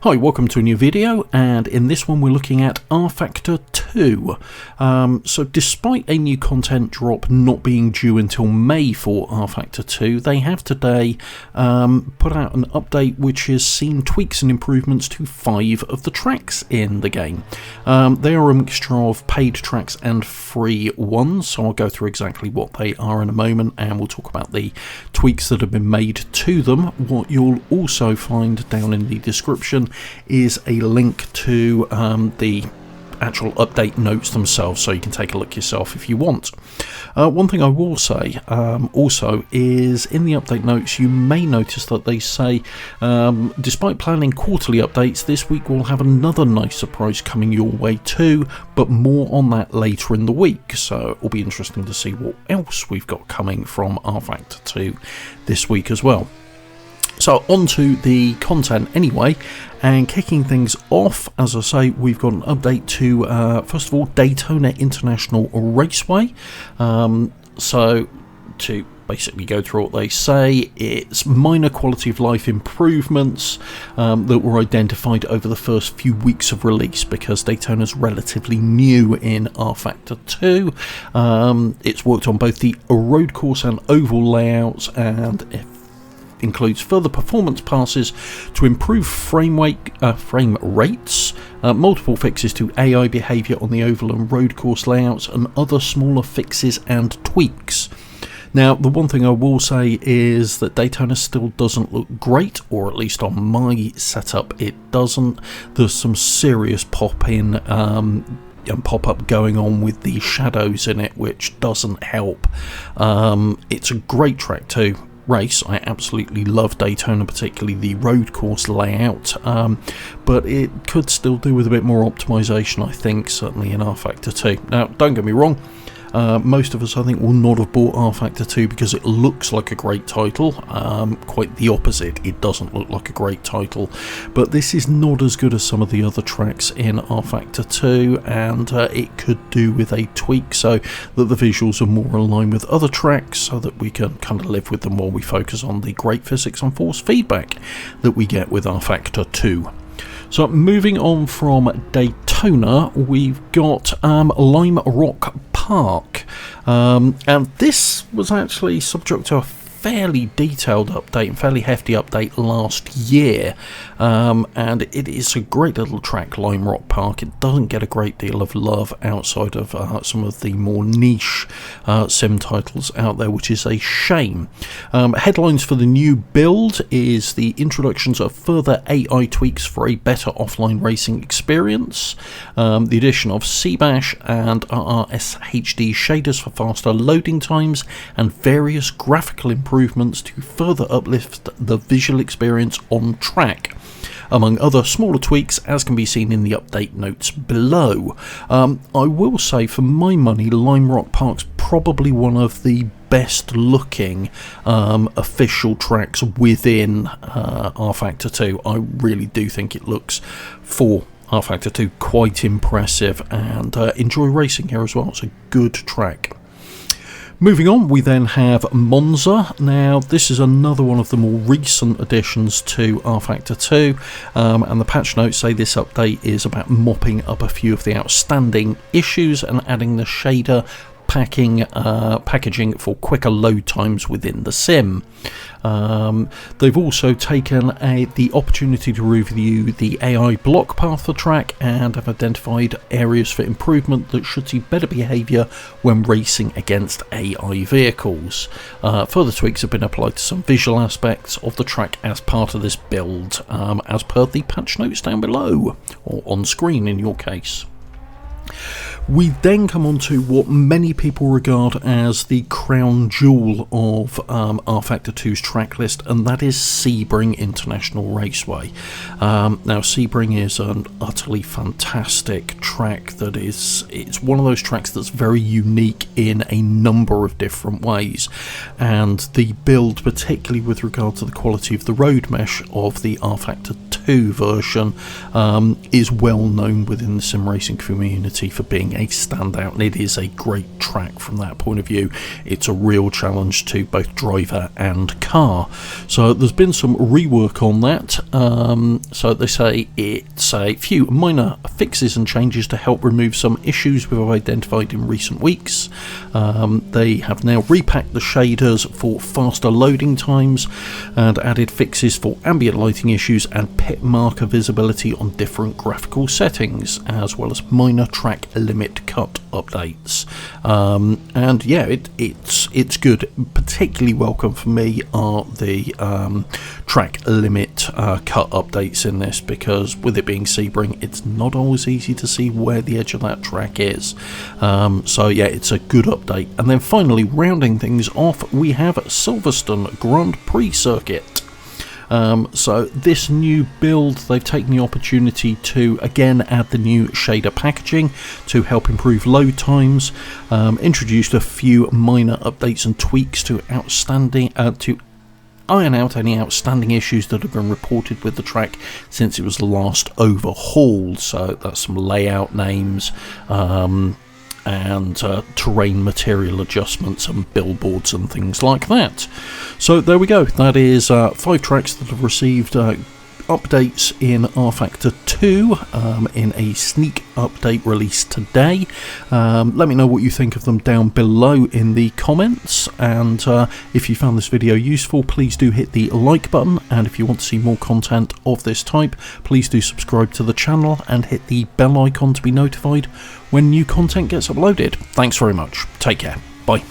Hi, welcome to a new video, and in this one we're looking at RFactor 2. So despite a new content drop not being due until May for RFactor 2, they have today put out an update which has seen tweaks and improvements to 5 of the tracks in the game. They are a mixture of paid tracks and free ones, so I'll go through exactly what they are in a moment, and we'll talk about the tweaks that have been made to them. What you'll also find down in the description is a link to the actual update notes themselves, so you can take a look yourself if you want. One thing I will say also is in the update notes you may notice that they say despite planning quarterly updates, this week we'll have another nice surprise coming your way too, but more on that later in the week, so it'll be interesting to see what else we've got coming from RFactor 2 this week as well. So on to the content anyway, and kicking things off, as I say, we've got an update to, first of all, Daytona International Raceway. So to basically go through what they say, it's minor quality of life improvements that were identified over the first few weeks of release, because Daytona's relatively new in RFactor 2. It's worked on both the road course and oval layouts, and includes further performance passes to improve frame rates, multiple fixes to AI behaviour on the oval and road course layouts, and other smaller fixes and tweaks. Now, the one thing I will say is that Daytona still doesn't look great, or at least on my setup it doesn't. There's some serious pop-in and pop-up going on with the shadows in it, which doesn't help. It's a great track too. Race. I absolutely love Daytona, particularly the road course layout, but it could still do with a bit more optimization, I think, certainly in RFactor 2. Now, don't get me wrong, most of us, I think, will not have bought RFactor 2 because it looks like a great title. Quite the opposite, it doesn't look like a great title, but this is not as good as some of the other tracks in RFactor 2, and it could do with a tweak so that the visuals are more in line with other tracks, so that we can kind of live with them while we focus on the great physics and force feedback that we get with RFactor 2. So moving on from Daytona, we've got Lime Rock Park, and this was actually subject to a fairly detailed update and fairly hefty update last year, and it is a great little track, Lime Rock Park. It doesn't get a great deal of love outside of some of the more niche sim titles out there, which is a shame. Headlines for the new build is the introductions of further AI tweaks for a better offline racing experience, the addition of CBash and RRSHD shaders for faster loading times, and various graphical improvements to further uplift the visual experience on track, among other smaller tweaks, as can be seen in the update notes below. I will say, for my money, Lime Rock Park's probably one of the best looking official tracks within RFactor 2. I really do think it looks, for RFactor 2, quite impressive, and enjoy racing here as well. It's a good track. Moving on, we then have Monza. Now, this is another one of the more recent additions to RFactor 2, and the patch notes say this update is about mopping up a few of the outstanding issues and adding the shader packaging for quicker load times within the sim. They've also taken the opportunity to review the AI block path for track, and have identified areas for improvement that should see better behaviour when racing against AI vehicles. Further tweaks have been applied to some visual aspects of the track as part of this build, as per the patch notes down below, or on screen in your case. We then come on to what many people regard as the crown jewel of RFactor 2's track list, and that is Sebring International Raceway. Now, Sebring is an utterly fantastic track it's one of those tracks that's very unique in a number of different ways, and the build, particularly with regard to the quality of the road mesh of the RFactor 2 2 version is well known within the sim racing community for being a standout, and it is a great track from that point of view. It's a real challenge to both driver and car. So there's been some rework on that. So they say it's a few minor fixes and changes to help remove some issues we've identified in recent weeks. They have now repacked the shaders for faster loading times and added fixes for ambient lighting issues and pit marker visibility on different graphical settings, as well as minor track limit cut updates. And yeah, it's good. Particularly welcome for me are the track limit cut updates in this, because with it being Sebring, it's not always easy to see where the edge of that track is. So yeah, it's a good update. And then finally, rounding things off, we have Silverstone Grand Prix circuit. So this new build, they've taken the opportunity to again add the new shader packaging to help improve load times, introduced a few minor updates and tweaks to iron out any outstanding issues that have been reported with the track since it was last overhauled. So that's some layout names, and terrain material adjustments and billboards and things like that. So there we go, that is 5 tracks that have received updates in RFactor 2 in a sneak update released today. Let me know what you think of them down below in the comments, and if you found this video useful, please do hit the like button, and if you want to see more content of this type, please do subscribe to the channel and hit the bell icon to be notified when new content gets uploaded. Thanks very much, take care, bye.